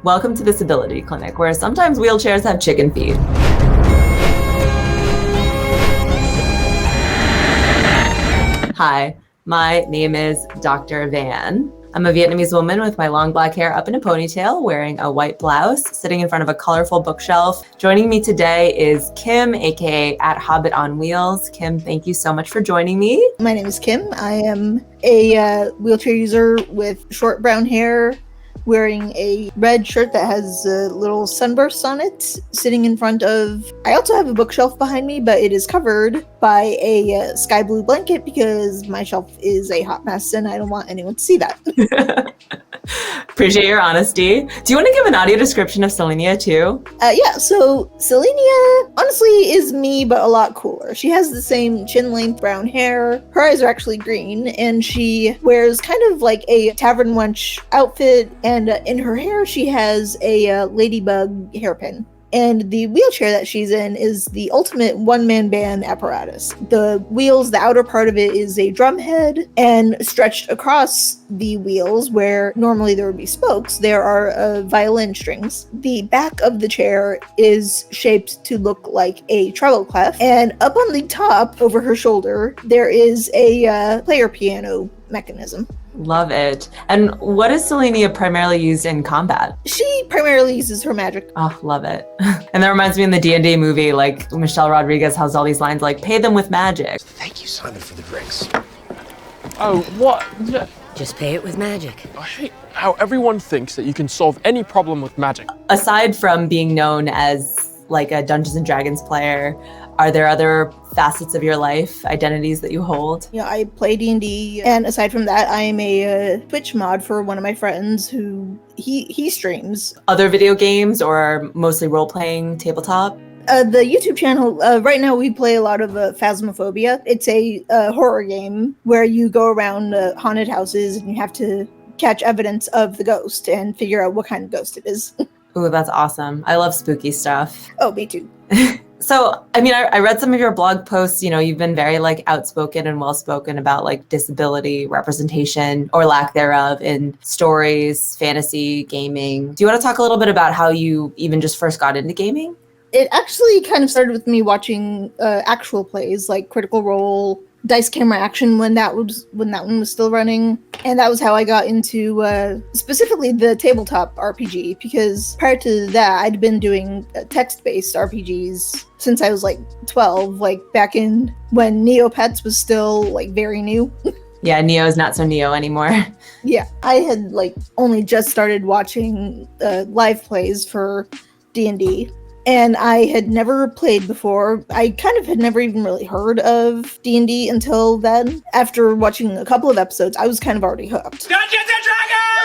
Welcome to Disability Clinic, where sometimes wheelchairs have chicken feet. Hi, my name is Dr. Van. I'm a Vietnamese woman with my long black hair up in a ponytail, wearing a white blouse, sitting in front of a colorful bookshelf. Joining me today is Kim, aka @Hobbit on Wheels. Kim, thank you so much for joining me. My name is Kim. I am a wheelchair user with short brown hair, wearing a red shirt that has little sunbursts on it, sitting in front of... I also have a bookshelf behind me, but it is covered by a sky blue blanket because my shelf is a hot mess and I don't want anyone to see that. Appreciate your honesty. Do you want to give an audio description of Selenia too? So Selenia honestly is me, but a lot cooler. She has the same chin-length brown hair. Her eyes are actually green, and she wears kind of like a tavern wench outfit, and in her hair she has a ladybug hairpin. And the wheelchair that she's in is the ultimate one-man band apparatus. The wheels, the outer part of it is a drum head, and stretched across the wheels, where normally there would be spokes, there are violin strings. The back of the chair is shaped to look like a treble clef, and up on the top, over her shoulder, there is a player piano mechanism. Love it. And what is Selenia primarily used in combat? She primarily uses her magic. Oh, love it. And that reminds me in the D&D movie, like Michelle Rodriguez has all these lines like, pay them with magic. Thank you, Simon, for the drinks. Oh, what? Just pay it with magic. I hate how everyone thinks that you can solve any problem with magic. Aside from being known as like a Dungeons and Dragons player, are there other facets of your life, identities that you hold? Yeah, I play D&D, and aside from that, I am a Twitch mod for one of my friends who he streams. Other video games or mostly role-playing, tabletop? The YouTube channel, right now we play a lot of Phasmophobia. It's a horror game where you go around haunted houses and you have to catch evidence of the ghost and figure out what kind of ghost it is. Ooh, that's awesome. I love spooky stuff. Oh, me too. So, I mean, I read some of your blog posts, you know, you've been very like outspoken and well-spoken about like disability representation or lack thereof in stories, fantasy, gaming. Do you want to talk a little bit about how you even just first got into gaming? It actually kind of started with me watching actual plays like Critical Role, Dice Camera Action when that one was still running, and that was how I got into specifically the tabletop RPG, because prior to that I'd been doing text-based RPGs since I was like 12, like back in when Neopets was still like very new. Yeah, Neo is not so Neo anymore. Yeah, I had like only just started watching live plays for D&D. And I had never played before. I kind of had never even really heard of D&D until then. After watching a couple of episodes, I was kind of already hooked. Dungeons and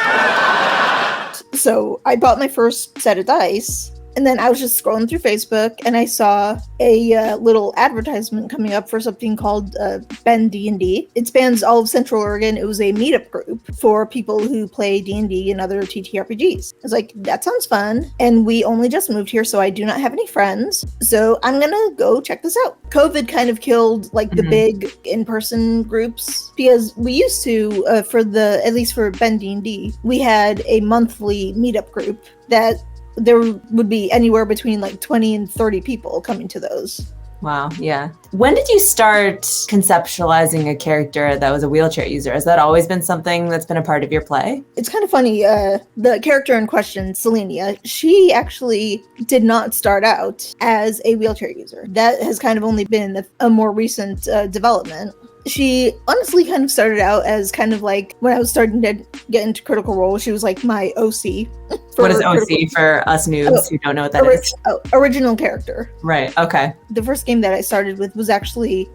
Dragons! So I bought my first set of dice, and then I was just scrolling through Facebook, and I saw a little advertisement coming up for something called Bend D&D. It spans all of Central Oregon. It was a meetup group for people who play D&D and other TTRPGs. I was like, that sounds fun. And we only just moved here, so I do not have any friends. So I'm gonna go check this out. COVID kind of killed like the big in-person groups, because we used to, at least for Bend D&D, we had a monthly meetup group that there would be anywhere between like 20 and 30 people coming to those. Wow, yeah. When did you start conceptualizing a character that was a wheelchair user? Has that always been something that's been a part of your play? It's kind of funny, the character in question, Selenia, she actually did not start out as a wheelchair user. That has kind of only been a more recent development. She honestly kind of started out as kind of like, when I was starting to get into Critical Role, she was like my OC. What is OC for us noobs who don't know what that is? Original character. Right, okay. The first game that I started with was actually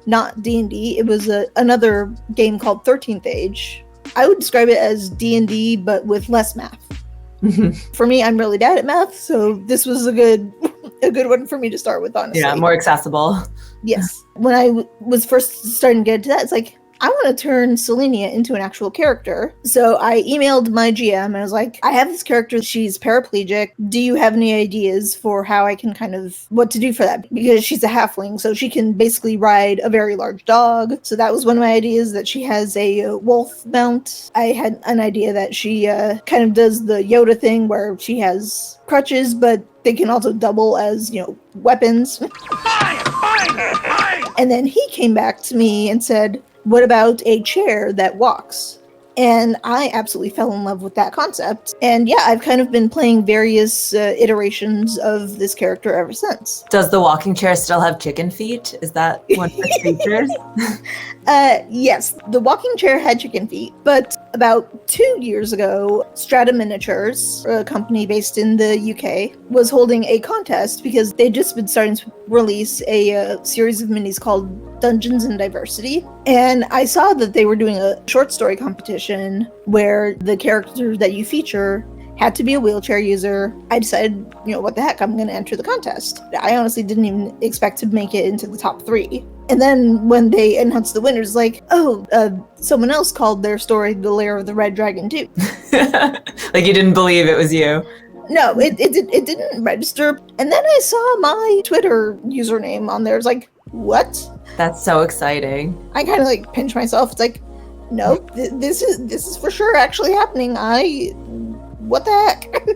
not D&D. It was another game called 13th Age. I would describe it as D&D, but with less math. For me, I'm really bad at math, so this was a good one for me to start with, honestly. Yeah, more accessible. Yes. When I was first starting to get into that, it's like, I want to turn Selenia into an actual character. So I emailed my GM and I was like, I have this character, she's paraplegic. Do you have any ideas for how I can what to do for that? Because she's a halfling, so she can basically ride a very large dog. So that was one of my ideas, that she has a wolf mount. I had an idea that she kind of does the Yoda thing where she has crutches, but they can also double as, weapons. And then he came back to me and said, what about a chair that walks? And I absolutely fell in love with that concept. And yeah, I've kind of been playing various iterations of this character ever since. Does the walking chair still have chicken feet? Is that one of its features? Yes, the walking chair had chicken feet, but about 2 years ago, Strata Miniatures, a company based in the UK, was holding a contest because they'd just been starting to release a series of minis called Dungeons and Diversity. And I saw that they were doing a short story competition where the character that you feature had to be a wheelchair user. I decided, what the heck, I'm going to enter the contest. I honestly didn't even expect to make it into the top 3. And then when they announced the winners, someone else called their story The Lair of the Red Dragon too. Like you didn't believe it was you. No, it didn't register. And then I saw my Twitter username on there. It's like, what? That's so exciting. I kind of pinch myself. It's like, no, this is for sure actually happening. What the heck?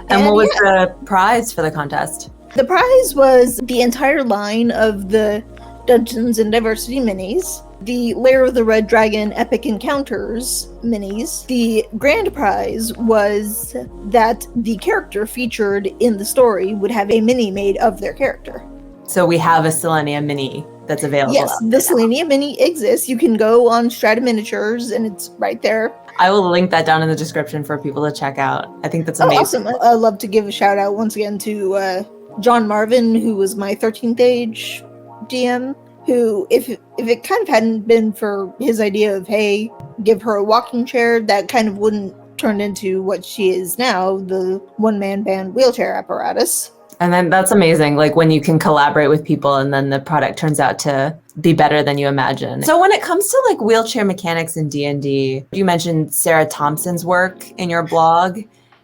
And what was the prize for the contest? The prize was the entire line of the Dungeons and Diversity minis, the Lair of the Red Dragon Epic Encounters minis. The grand prize was that the character featured in the story would have a mini made of their character. So we have a Selenia mini that's available. Yes, the Selenia mini exists. You can go on Strata Miniatures and it's right there. I will link that down in the description for people to check out. I think that's amazing. Awesome. I'd love to give a shout out once again to John Marvin, who was my 13th Age DM, who, if it kind of hadn't been for his idea of, hey, give her a walking chair, that kind of wouldn't turn into what she is now, the one-man band wheelchair apparatus. And then that's amazing, when you can collaborate with people and then the product turns out to be better than you imagine. So when it comes to wheelchair mechanics in D&D, you mentioned Sarah Thompson's work in your blog.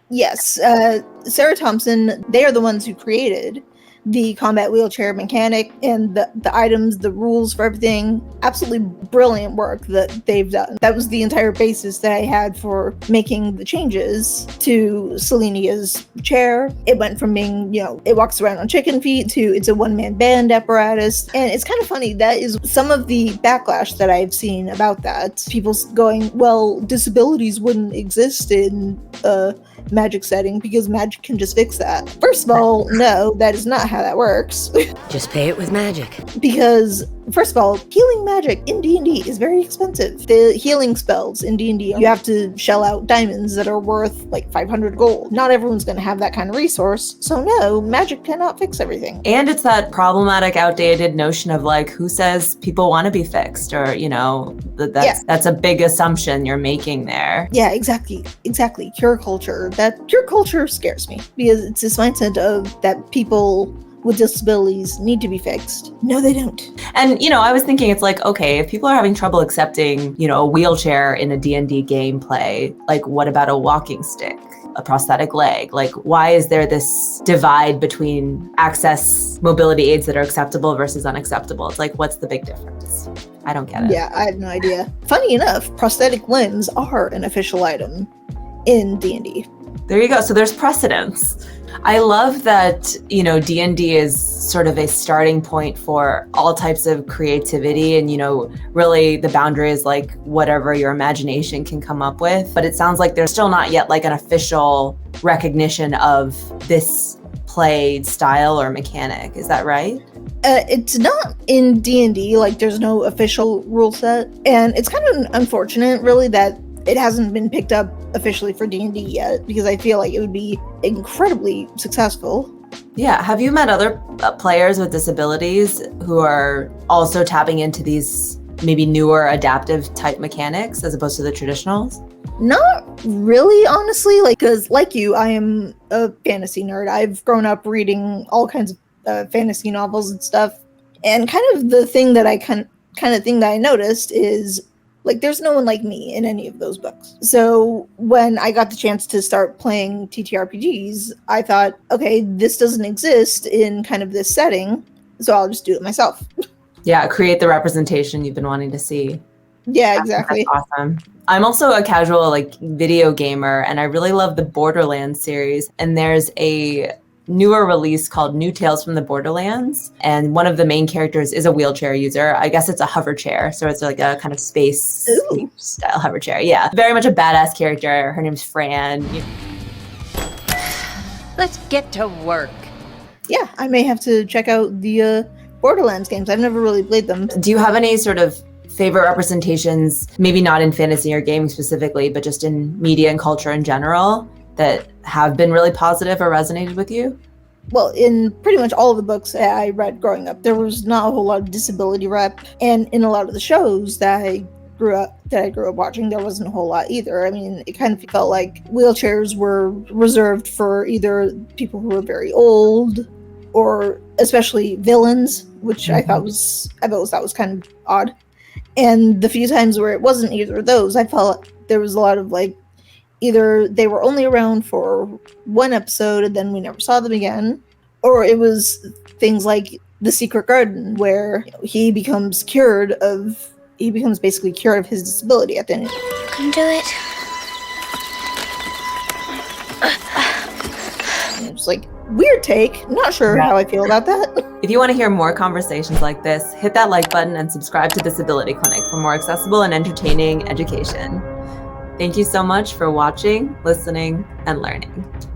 Yes, Sarah Thompson, they are the ones who created the combat wheelchair mechanic and the items, the rules for everything. Absolutely brilliant work that they've done. That was the entire basis that I had for making the changes to Selenia's chair. It went from being, it walks around on chicken feet to it's a one-man band apparatus. And it's kind of funny, that is some of the backlash that I've seen about that. People going, well, disabilities wouldn't exist in Magic setting because Magic can just fix that. First of all, no, that is not how that works. Just pay it with magic. Because first of all, healing magic in D&D is very expensive. The healing spells in D&D, you have to shell out diamonds that are worth 500 gold. Not everyone's going to have that kind of resource. So no, magic cannot fix everything. And it's that problematic, outdated notion of who says people want to be fixed, or that's a big assumption you're making there. Yeah, exactly. Cure culture. That cure culture scares me because it's this mindset of that people with disabilities need to be fixed. No, they don't. And, I was thinking it's okay, if people are having trouble accepting, a wheelchair in a D&D gameplay, what about a walking stick, a prosthetic leg? Why is there this divide between access mobility aids that are acceptable versus unacceptable? It's what's the big difference? I don't get it. Yeah, I have no idea. Funny enough, prosthetic limbs are an official item in D&D. There you go. So there's precedence. I love that, D&D is sort of a starting point for all types of creativity. And, really the boundary is whatever your imagination can come up with. But it sounds like there's still not yet an official recognition of this play style or mechanic. Is that right? It's not in D&D, there's no official rule set. And it's kind of unfortunate, really, that it hasn't been picked up officially for D&D yet, because I feel like it would be incredibly successful. Yeah. Have you met other players with disabilities who are also tapping into these maybe newer adaptive type mechanics as opposed to the traditionals? Not really, honestly, because like you, I am a fantasy nerd. I've grown up reading all kinds of fantasy novels and stuff. And kind of the thing that I kind of thing that I noticed is Like, there's no one like me in any of those books. So when I got the chance to start playing TTRPGs, I thought, okay, this doesn't exist in kind of this setting, so I'll just do it myself. Yeah, create the representation you've been wanting to see. Yeah, exactly. That's awesome. I'm also a casual video gamer, and I really love the Borderlands series. And there's a newer release called New Tales from the Borderlands, and one of the main characters is a wheelchair user. I guess it's a hover chair, so it's like a kind of space style hover chair. Yeah, very much a badass character. Her name's Fran. Let's get to work. Yeah, I may have to check out the Borderlands games. I've never really played them. Do you have any sort of favorite representations, maybe not in fantasy or gaming specifically, but just in media and culture in general, that have been really positive or resonated with you? Well, in pretty much all of the books that I read growing up, there was not a whole lot of disability rep, and in a lot of the shows that I grew up watching, there wasn't a whole lot either. I mean, it kind of felt like wheelchairs were reserved for either people who were very old, or especially villains, which I thought was kind of odd. And the few times where it wasn't either of those, I felt there was a lot of either they were only around for one episode and then we never saw them again, or it was things like The Secret Garden, where he becomes basically cured of his disability at the end. Can do it. And it was weird take. Not sure how I feel about that. If you want to hear more conversations like this, hit that like button and subscribe to Disability Clinic for more accessible and entertaining education. Thank you so much for watching, listening, and learning.